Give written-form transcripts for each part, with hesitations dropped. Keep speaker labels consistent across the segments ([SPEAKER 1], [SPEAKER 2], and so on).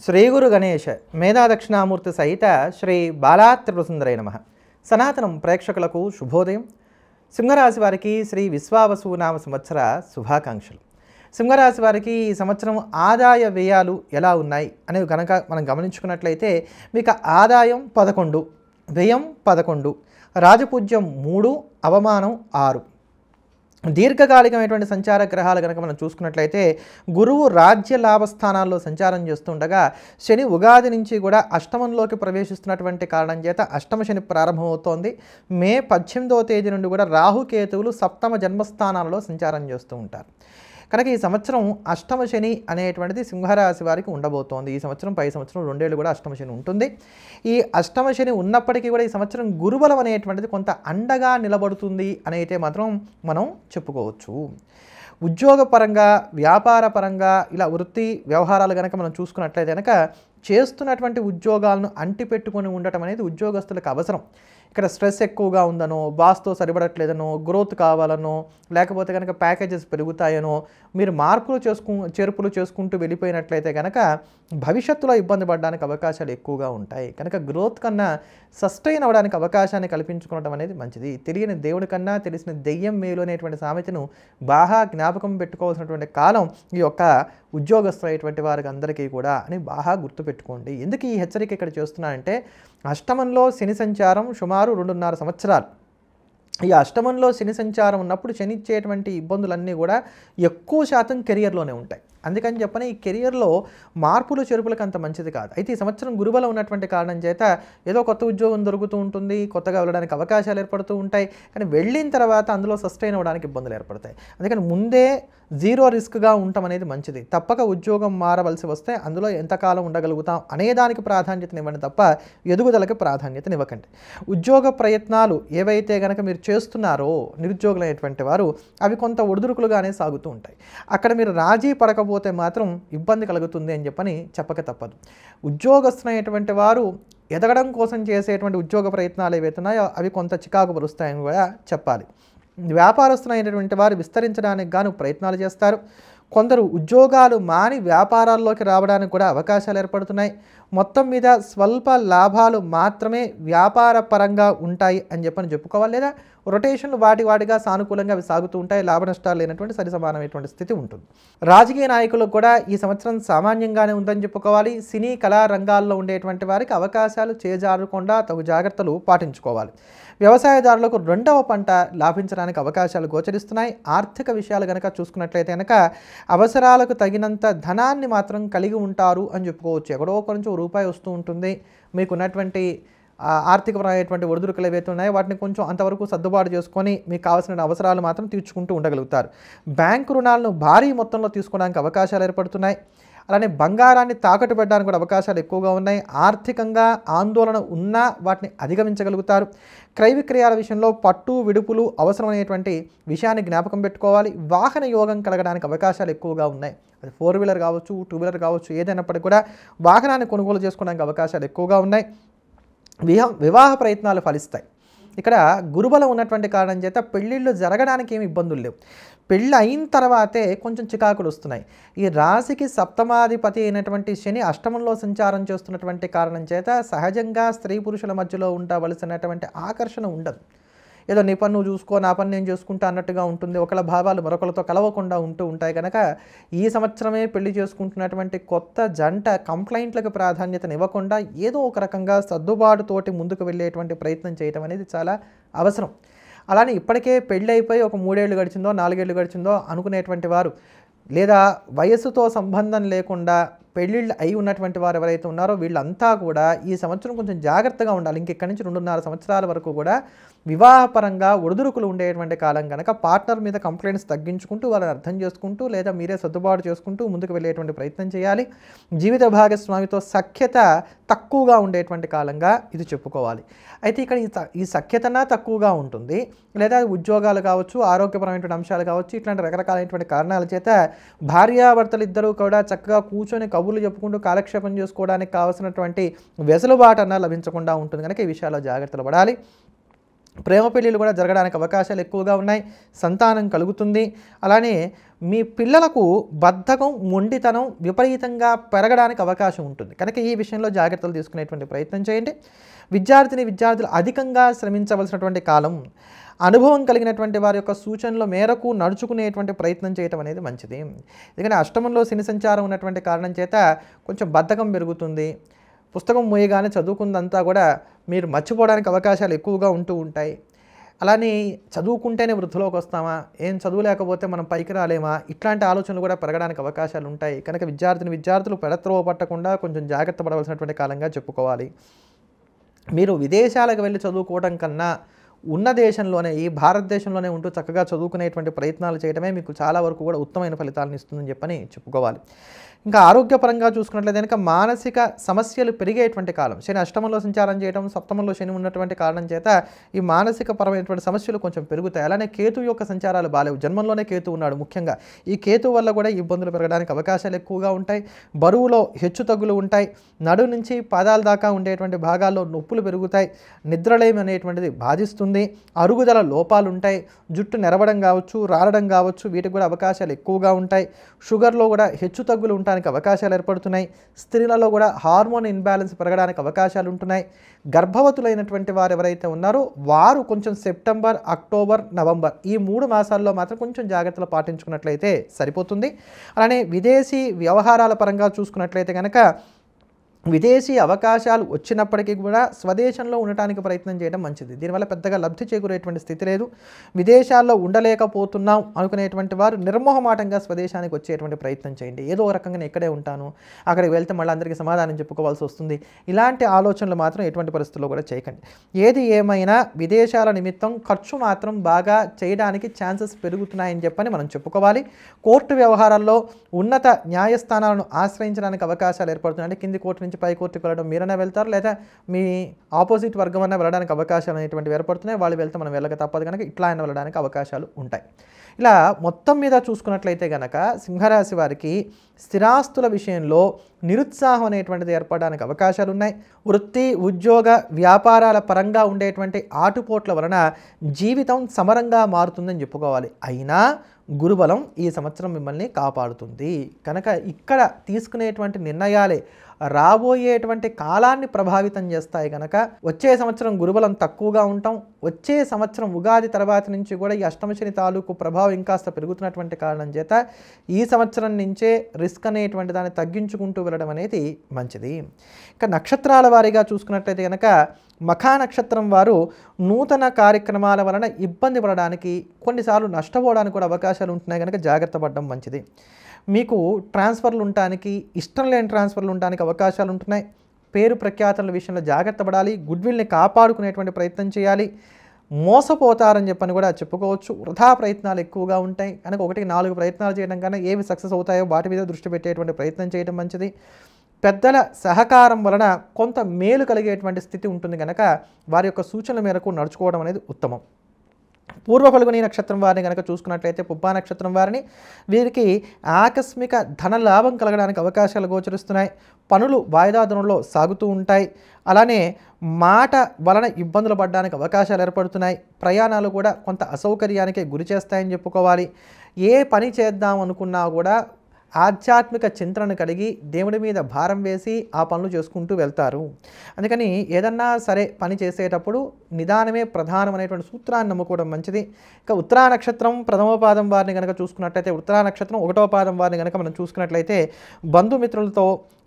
[SPEAKER 1] శ్రీ గురు గణేష మేధా దక్షిణామూర్తి సహిత శ్రీ బాలాత్రిపురసుందరై నమః. సనాతనం ప్రేక్షకులకు శుభోదయం. సింహరాశి వారికి శ్రీ విశ్వావసునామ సంవత్సర శుభాకాంక్షలు. సింహరాశి వారికి ఈ సంవత్సరం ఆదాయ వ్యయాలు ఎలా ఉన్నాయి అనేవి కనుక మనం గమనించుకున్నట్లయితే మీకు ఆదాయం 11, వ్యయం 11, రాజపూజ్యం 3, అవమానం 6. దీర్ఘకాలికమైనటువంటి సంచార గ్రహాలు కనుక మనం చూసుకున్నట్లయితే గురువు రాజ్య లాభస్థానాల్లో సంచారం చేస్తుండగా శని ఉగాది నుంచి కూడా అష్టమంలోకి ప్రవేశిస్తున్నటువంటి కారణం చేత అష్టమ శని ప్రారంభమవుతోంది. మే 18వ తేదీ నుండి కూడా రాహుకేతువులు సప్తమ జన్మస్థానాలలో సంచారం చేస్తూ ఉంటారు. కనుక ఈ సంవత్సరం అష్టమ శని అనేటువంటిది సింహరాశి వారికి ఉండబోతోంది. ఈ సంవత్సరం పై సంవత్సరం 2 ఏళ్ళు కూడా అష్టమ శని ఉంటుంది. ఈ అష్టమ శని ఉన్నప్పటికీ కూడా ఈ సంవత్సరం గురుబలం అనేటువంటిది కొంత అండగా నిలబడుతుంది అని అయితే మాత్రం మనం చెప్పుకోవచ్చు. ఉద్యోగపరంగా, వ్యాపార పరంగా, ఇలా వృత్తి వ్యవహారాలు కనుక మనం చూసుకున్నట్లయితే కనుక చేస్తున్నటువంటి ఉద్యోగాలను అంటిపెట్టుకొని ఉండటం అనేది ఉద్యోగస్తులకు అవసరం. ఇక్కడ స్ట్రెస్ ఎక్కువగా ఉందనో, బాస్తో సరిపడట్లేదనో, గ్రోత్ కావాలనో, లేకపోతే కనుక ప్యాకేజెస్ పెరుగుతాయనో, మీరు చేర్పులు చేసుకుంటూ వెళ్ళిపోయినట్లయితే కనుక భవిష్యత్తులో ఇబ్బంది పడడానికి అవకాశాలు ఎక్కువగా ఉంటాయి. కనుక గ్రోత్ కన్నా సస్టైన్ అవ్వడానికి అవకాశాన్ని కల్పించుకోవడం అనేది మంచిది. తెలియని దేవుడి కన్నా తెలిసిన దెయ్యం మేలు అనేటువంటి సామెతను బాగా జ్ఞాపకం పెట్టుకోవాల్సినటువంటి కాలం ఈ యొక్క ఉద్యోగస్తులైనటువంటి వారికి అందరికీ కూడా అని బాగా గుర్తుపెట్టుకోండి. ఎందుకు ఈ హెచ్చరిక ఇక్కడ చేస్తున్నానంటే అష్టమంలో శని సంచారం సుమారు 2.5 సంవత్సరాలు. ఈ అష్టమంలో శని సంచారం ఉన్నప్పుడు శని ఇచ్చేటువంటి ఇబ్బందులన్నీ కూడా ఎక్కువ శాతం కెరియర్లోనే ఉంటాయి. అందుకని చెప్పని ఈ కెరియర్లో మార్పులు చేర్పులకు అంత మంచిది కాదు. అయితే ఈ సంవత్సరం గురుబలం ఉన్నటువంటి కారణం చేత ఏదో కొత్త ఉద్యోగం దొరుకుతూ ఉంటుంది, కొత్తగా వెళ్ళడానికి అవకాశాలు ఏర్పడుతూ ఉంటాయి. కానీ వెళ్ళిన తర్వాత అందులో సస్టైన్ అవ్వడానికి ఇబ్బందులు ఏర్పడతాయి. అందుకని ముందే జీరో రిస్క్గా ఉండటం అనేది మంచిది. తప్పక ఉద్యోగం మారవలసి వస్తే అందులో ఎంతకాలం ఉండగలుగుతాం అనేదానికి ప్రాధాన్యతనివ్వండి తప్ప ఎదుగుదలకి ప్రాధాన్యతనివ్వకండి. ఉద్యోగ ప్రయత్నాలు ఏవైతే కనుక మీరు చేస్తున్నారో నిరుద్యోగులైనటువంటి వారు అవి కొంత ఒడిదుడుకులుగానే సాగుతూ ఉంటాయి. అక్కడ మీరు రాజీ పడకపోతే మాత్రం ఇబ్బంది కలుగుతుంది అని చెప్పని చెప్పక తప్పదు. ఉద్యోగస్తులైనటువంటి వారు ఎదగడం కోసం చేసేటువంటి ఉద్యోగ ప్రయత్నాలు ఏవైతే ఉన్నాయో అవి కొంత చికాకు పరుస్తాయని కూడా చెప్పాలి. వ్యాపారస్తులైనటువంటి వారు విస్తరించడానికి గాను ప్రయత్నాలు చేస్తారు. కొందరు ఉద్యోగాలు మాని వ్యాపారాల్లోకి రావడానికి కూడా అవకాశాలు ఏర్పడుతున్నాయి. మొత్తం మీద స్వల్ప లాభాలు మాత్రమే వ్యాపార పరంగా ఉంటాయి అని చెప్పుకోవాలి. లేదా రొటేషన్లు వాటిగా సానుకూలంగా అవి సాగుతూ ఉంటాయి. లాభ నష్టాలు లేనటువంటి సరి సమానమైనటువంటి స్థితి ఉంటుంది. రాజకీయ నాయకులకు కూడా ఈ సంవత్సరం సామాన్యంగానే ఉందని చెప్పుకోవాలి. సినీ కళా రంగాల్లో ఉండేటువంటి వారికి అవకాశాలు చేజారకుండా తగు జాగ్రత్తలు పాటించుకోవాలి. వ్యవసాయదారులకు 2వ పంట లాభించడానికి అవకాశాలు గోచరిస్తున్నాయి. ఆర్థిక విషయాలు కనుక చూసుకున్నట్లయితే కనుక అవసరాలకు తగినంత ధనాన్ని మాత్రం కలిగి ఉంటారు అని చెప్పుకోవచ్చు. ఎక్కడో ఒక నుంచి రూపాయి వస్తూ ఉంటుంది. మీకున్నటువంటి ఆర్థికపరమైనటువంటి ఒడిదుడుకులు ఏవైతే ఉన్నాయో వాటిని కొంచెం అంతవరకు సర్దుబాటు చేసుకొని మీకు కావాల్సిన అవసరాలు మాత్రం తీర్చుకుంటూ ఉండగలుగుతారు. బ్యాంకు రుణాలను భారీ మొత్తంలో తీసుకోవడానికి అవకాశాలు ఏర్పడుతున్నాయి. అలానే బంగారాన్ని తాకట్టు పెట్టడానికి కూడా అవకాశాలు ఎక్కువగా ఉన్నాయి. ఆర్థికంగా ఆందోళన ఉన్నా వాటిని అధిగమించగలుగుతారు. క్రయ విక్రయాల విషయంలో పట్టు విడుపులు అవసరమైనటువంటి విషయాన్ని జ్ఞాపకం పెట్టుకోవాలి. వాహన యోగం కలగడానికి అవకాశాలు ఎక్కువగా ఉన్నాయి. అది 4 వీలర్ కావచ్చు, 2 వీలర్ కావచ్చు, ఏదైనప్పటికీ కూడా వాహనాన్ని కొనుగోలు చేసుకోవడానికి అవకాశాలు ఎక్కువగా ఉన్నాయి. వివాహ ప్రయత్నాలు ఫలిస్తాయి. ఇక్కడ గురుబలం ఉన్నటువంటి కారణం చేత పెళ్ళిళ్ళు జరగడానికి ఏమి ఇబ్బందులు లేవు. పెళ్ళి అయిన తర్వాతే కొంచెం చికాకులు వస్తున్నాయి. ఈ రాశికి సప్తమాధిపతి అయినటువంటి శని అష్టమంలో సంచారం చేస్తున్నటువంటి కారణం చేత సహజంగా స్త్రీ పురుషుల మధ్యలో ఉండవలసినటువంటి ఆకర్షణ ఉండదు. ఏదో నీ పని నువ్వు చూసుకో, నా పని నేను చేసుకుంటా అన్నట్టుగా ఉంటుంది. ఒకళ్ళ భావాలు మరొకరితో కలవకుండా ఉంటూ ఉంటాయి. కనుక ఈ సంవత్సరమే పెళ్లి చేసుకుంటున్నటువంటి కొత్త జంట కంప్లైంట్లకు ప్రాధాన్యతనివ్వకుండా ఏదో ఒక రకంగా సర్దుబాటుతోటి ముందుకు వెళ్ళేటువంటి ప్రయత్నం చేయడం అనేది చాలా అవసరం. అలానే ఇప్పటికే పెళ్ళి అయిపోయి ఒక 3 ఏళ్ళు గడిచిందో 4 ఏళ్ళు గడిచిందో అనుకునేటువంటి వారు, లేదా వయస్సుతో సంబంధం లేకుండా పెళ్ళిళ్ళు అయి ఉన్నటువంటి వారు ఎవరైతే ఉన్నారో వీళ్ళంతా కూడా ఈ సంవత్సరం కొంచెం జాగ్రత్తగా ఉండాలి. ఇంకెక్కడి నుంచి 2.5 సంవత్సరాల వరకు కూడా వివాహపరంగా ఒడిదుడుకులు ఉండేటువంటి కాలం కనుక పార్ట్నర్ మీద కంప్లైంట్స్ తగ్గించుకుంటూ వాళ్ళని అర్థం చేసుకుంటూ లేదా మీరే సర్దుబాటు చేసుకుంటూ ముందుకు వెళ్ళేటువంటి ప్రయత్నం చేయాలి. జీవిత భాగస్వామితో సఖ్యత తక్కువగా ఉండేటువంటి కాలంగా ఇది చెప్పుకోవాలి. అయితే ఇక్కడ ఈ సఖ్యతన తక్కువగా ఉంటుంది. లేదా ఉద్యోగాలు కావచ్చు, ఆరోగ్యపరమైనటువంటి అంశాలు కావచ్చు, ఇట్లాంటి రకరకాలైనటువంటి కారణాల చేత భార్యాభర్తలు ఇద్దరూ కూడా చక్కగా కూర్చొని కబుర్లు చెప్పుకుంటూ కాలక్షేపం చేసుకోవడానికి కావాల్సినటువంటి వెసులుబాటు అన్న లభించకుండా ఉంటుంది. కనుక ఈ విషయాల్లో జాగ్రత్తలు పడాలి. ప్రేమ పెళ్ళిళ్ళు కూడా జరగడానికి అవకాశాలు ఎక్కువగా ఉన్నాయి. సంతానం కలుగుతుంది. అలానే మీ పిల్లలకు బద్ధకం, మొండితనం విపరీతంగా పెరగడానికి అవకాశం ఉంటుంది. కనుక ఈ విషయంలో జాగ్రత్తలు తీసుకునేటువంటి ప్రయత్నం చేయండి. విద్యార్థులు అధికంగా శ్రమించవలసినటువంటి కాలం. అనుభవం కలిగినటువంటి వారి యొక్క సూచనల మేరకు నడుచుకునేటువంటి ప్రయత్నం చేయటం అనేది మంచిది. ఎందుకంటే అష్టమంలో శని సంచారం ఉన్నటువంటి కారణం చేత కొంచెం బద్ధకం పెరుగుతుంది. పుస్తకం మోయగానే చదువుకుందంతా కూడా మీరు మర్చిపోవడానికి అవకాశాలు ఎక్కువగా ఉంటూ ఉంటాయి. అలానే చదువుకుంటేనే వృద్ధిలోకి వస్తామా, ఏం చదువు లేకపోతే మనం పైకి రాలేమా, ఇట్లాంటి ఆలోచనలు కూడా పెరగడానికి అవకాశాలు ఉంటాయి. కనుక విద్యార్థులు పెడత్రోవ పట్టకుండా కొంచెం జాగ్రత్త పడవలసినటువంటి కాలంగా చెప్పుకోవాలి. మీరు విదేశాలకు వెళ్ళి చదువుకోవడం కన్నా ఉన్న దేశంలోనే, ఈ భారతదేశంలోనే ఉంటూ చక్కగా చదువుకునేటువంటి ప్రయత్నాలు చేయడమే మీకు చాలా వరకు కూడా ఉత్తమమైన ఫలితాలను ఇస్తుందని చెప్పని చెప్పుకోవాలి. ఇంకా ఆరోగ్యపరంగా చూసుకున్నట్లయితే కనుక మానసిక సమస్యలు పెరిగేటువంటి కాలం. శని అష్టమంలో సంచారం చేయడం, సప్తమంలో శని ఉన్నటువంటి కారణం చేత ఈ మానసిక పరమైనటువంటి సమస్యలు కొంచెం పెరుగుతాయి. అలానే కేతు యొక్క సంచారాలు బాలేవు. జన్మంలోనే కేతు ఉన్నాడు. ముఖ్యంగా ఈ కేతు వల్ల కూడా ఇబ్బందులు పెరగడానికి అవకాశాలు ఎక్కువగా ఉంటాయి. బరువులో హెచ్చు తగ్గులు ఉంటాయి. నడు నుంచి పాదాల దాకా ఉండేటువంటి భాగాల్లో నొప్పులు పెరుగుతాయి. నిద్రలేమి అనేటువంటిది బాధిస్తుంది. అరుగుదల లోపాలు ఉంటాయి. జుట్టు నెరవడం కావచ్చు, రాలడం కావచ్చు, వీటికి కూడా అవకాశాలు ఎక్కువగా ఉంటాయి. షుగర్లో కూడా హెచ్చు తగ్గులు ఉండడానికి అవకాశాలు ఏర్పడుతున్నాయి. స్త్రీలలో కూడా హార్మోన్ ఇన్బ్యాలెన్స్ పెరగడానికి అవకాశాలు ఉంటున్నాయి. గర్భవతులైనటువంటి వారు ఎవరైతే ఉన్నారో వారు కొంచెం సెప్టెంబర్, అక్టోబర్, నవంబర్ ఈ 3 మాసాల్లో మాత్రం కొంచెం జాగ్రత్తలు పాటించుకున్నట్లయితే సరిపోతుంది. అలానే విదేశీ వ్యవహారాల పరంగా చూసుకున్నట్లయితే కనుక విదేశీ అవకాశాలు వచ్చినప్పటికీ కూడా స్వదేశంలో ఉండటానికి ప్రయత్నం చేయడం మంచిది. దీనివల్ల పెద్దగా లబ్ధి చేకూరేటువంటి స్థితి లేదు. విదేశాల్లో ఉండలేకపోతున్నాం అనుకునేటువంటి వారు నిర్మోహమాటంగా స్వదేశానికి వచ్చేటువంటి ప్రయత్నం చేయండి. ఏదో రకంగా నేను ఇక్కడే ఉంటాను, అక్కడికి వెళ్తే మళ్ళీ అందరికీ సమాధానం చెప్పుకోవాల్సి వస్తుంది, ఇలాంటి ఆలోచనలు మాత్రం ఎటువంటి పరిస్థితుల్లో కూడా చేయకండి. ఏది ఏమైనా విదేశాల నిమిత్తం ఖర్చు మాత్రం బాగా చేయడానికి ఛాన్సెస్ పెరుగుతున్నాయని చెప్పని మనం చెప్పుకోవాలి. కోర్టు వ్యవహారాల్లో ఉన్నత న్యాయస్థానాలను ఆశ్రయించడానికి అవకాశాలు ఏర్పడుతున్నాయి. అంటే కింది కోర్టు నుంచి పై కోర్టుకు వెళ్ళడం మీరైనా వెళ్తారు, లేదా మీ ఆపోజిట్ వర్గం అన్నా వెళ్ళడానికి అవకాశాలు అనేటువంటివి ఏర్పడుతున్నాయి. వాళ్ళు వెళ్తే మనం వెళ్ళక తప్పదు కనుక ఇట్లా అయినా వెళ్ళడానికి అవకాశాలు ఉంటాయి. ఇలా మొత్తం మీద చూసుకున్నట్లయితే కనుక సింహరాశి వారికి స్థిరాస్తుల విషయంలో నిరుత్సాహం అనేటువంటిది ఏర్పడడానికి అవకాశాలు ఉన్నాయి. వృత్తి, ఉద్యోగ, వ్యాపారాల పరంగా ఉండేటువంటి ఆటుపోట్ల వలన జీవితం సమరంగా మారుతుందని చెప్పుకోవాలి. అయినా గురుబలం ఈ సంవత్సరం మిమ్మల్ని కాపాడుతుంది. కనుక ఇక్కడ తీసుకునేటువంటి నిర్ణయాలే రాబోయేటువంటి కాలాన్ని ప్రభావితం చేస్తాయి. కనుక వచ్చే సంవత్సరం గురుబలం తక్కువగా ఉంటాం. వచ్చే సంవత్సరం ఉగాది తర్వాత నుంచి కూడా ఈ అష్టమశని తాలూకు ప్రభావం ఇంకాస్త పెరుగుతున్నటువంటి కారణం చేత ఈ సంవత్సరం నుంచే రిస్క్ అనేటువంటి దాన్ని తగ్గించుకుంటూ వెళ్ళడం అనేది మంచిది. ఇక నక్షత్రాల వారీగా చూసుకున్నట్లయితే కనుక మఖా నక్షత్రం వారు నూతన కార్యక్రమాల వలన ఇబ్బంది పడడానికి, కొన్నిసార్లు నష్టపోవడానికి కూడా అవకాశాలు ఉంటున్నాయి. కనుక జాగ్రత్త పడడం మంచిది. మీకు ట్రాన్స్ఫర్లు ఉండడానికి, ఇష్టం లేని ట్రాన్స్ఫర్లు ఉండడానికి అవకాశాలు ఉంటున్నాయి. పేరు ప్రఖ్యాతుల విషయంలో జాగ్రత్త పడాలి. గుడ్విల్ని కాపాడుకునేటువంటి ప్రయత్నం చేయాలి. మోసపోతారని చెప్పని కూడా చెప్పుకోవచ్చు. వృధా ప్రయత్నాలు ఎక్కువగా ఉంటాయి. కనుక 1-4 ప్రయత్నాలు చేయడం కన్నా ఏవి సక్సెస్ అవుతాయో వాటి మీద దృష్టి పెట్టేటువంటి ప్రయత్నం చేయడం మంచిది. పెద్దల సహకారం వలన కొంత మేలు కలిగేటువంటి స్థితి ఉంటుంది. కనుక వారి యొక్క సూచనల మేరకు నడుచుకోవడం అనేది ఉత్తమం. పూర్వ ఫల్గుని నక్షత్రం వారిని కనుక చూసుకున్నట్లయితే పుబ్బా నక్షత్రం వారిని, వీరికి ఆకస్మిక ధన లాభం కలగడానికి అవకాశాలు గోచరిస్తున్నాయి. పనులు వాయిదా ధనంలో సాగుతూ ఉంటాయి. అలానే మాట వలన ఇబ్బందులు పడడానికి అవకాశాలు ఏర్పడుతున్నాయి. ప్రయాణాలు కూడా కొంత అసౌకర్యానికి గురి చేస్తాయని చెప్పుకోవాలి. ఏ పని చేద్దాం అనుకున్నా కూడా ఆధ్యాత్మిక చింతనను కలిగి దేవుడి మీద భారం వేసి ఆ పనులు చేసుకుంటూ వెళ్తారు. అందుకని ఏదన్నా సరే పని చేసేటప్పుడు నిదానమే ప్రధానం అనేటువంటి సూత్రాన్ని నమ్ముకోవడం మంచిది. ఇక ఉత్తరా నక్షత్రం ప్రథమ పాదం వారిని కనుక చూసుకున్నట్లయితే, ఉత్తరా నక్షత్రం 1వ పాదం వారిని కనుక మనం చూసుకున్నట్లయితే బంధుమిత్రులతో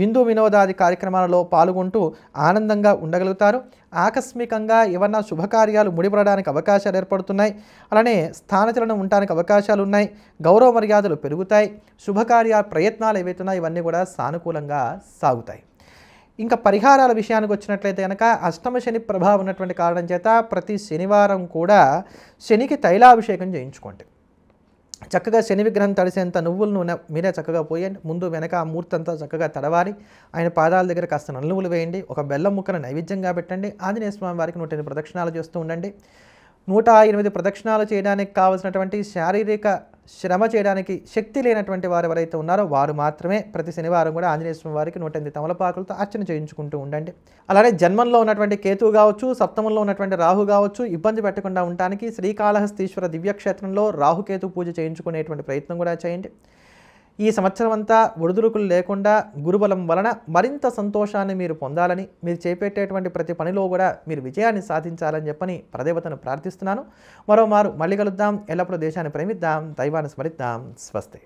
[SPEAKER 1] విందు వినోదాది కార్యక్రమాలలో పాల్గొంటూ ఆనందంగా ఉండగలుగుతారు. ఆకస్మికంగా ఏమన్నా శుభకార్యాలు ముడిపడడానికి అవకాశాలు ఏర్పడుతున్నాయి. అలానే స్థానచలనం ఉండడానికి అవకాశాలు ఉన్నాయి. గౌరవ మర్యాదలు పెరుగుతాయి. శుభకార్య ప్రయత్నాలు ఏవైతున్నాయి ఇవన్నీ కూడా సానుకూలంగా సాగుతాయి. ఇంకా పరిహారాల విషయానికి వచ్చినట్లయితే కనుక అష్టమ శని ప్రభావం ఉన్నటువంటి కారణం చేత ప్రతి శనివారం కూడా శనికి తైలాభిషేకం చేయించుకోండి. చక్కగా శని విగ్రహం తడిసేంత నువ్వుల నూనె మీరే చక్కగా పోయండి. ముందు వెనక ఆ మూర్తి అంతా చక్కగా తడవాలి. ఆయన పాదాల దగ్గర కాస్త నలువులు వేయండి. ఒక బెల్లం ముక్కను నైవేద్యంగా పెట్టండి. ఆంజనేయ స్వామి వారికి 108 ప్రదక్షిణాలు చేస్తూ ఉండండి. 108 ప్రదక్షిణాలు చేయడానికి కావలసినటువంటి శారీరక శ్రమ చేయడానికి శక్తి లేనటువంటి వారు ఎవరైతే ఉన్నారో వారు మాత్రమే ప్రతి శనివారం కూడా ఆంజనేయ స్వామి వారికి 108 తమలపాకులతో అర్చన చేయించుకుంటూ ఉండండి. అలానే జన్మంలో ఉన్నటువంటి కేతువు కావచ్చు, సప్తమంలో ఉన్నటువంటి రాహు కావచ్చు ఇబ్బంది పెట్టకుండా ఉండటానికి శ్రీకాళహస్తీశ్వర దివ్యక్షేత్రంలో రాహుకేతు పూజ చేయించుకునేటువంటి ప్రయత్నం కూడా చేయండి. ఈ సంవత్సరం అంతా ఒడిదుడుకులు లేకుండా గురుబలం వలన మరింత సంతోషాన్ని మీరు పొందాలని, మీరు చేపట్టేటువంటి ప్రతి పనిలో కూడా మీరు విజయాన్ని సాధించాలని చెప్పని ప్రదేవతను ప్రార్థిస్తున్నాను. మరోమారు మళ్ళీ కలుద్దాం. ఎల్లప్పుడూ దేశాన్ని ప్రేమిద్దాం, దైవాన్ని స్మరిద్దాం. స్వస్తి.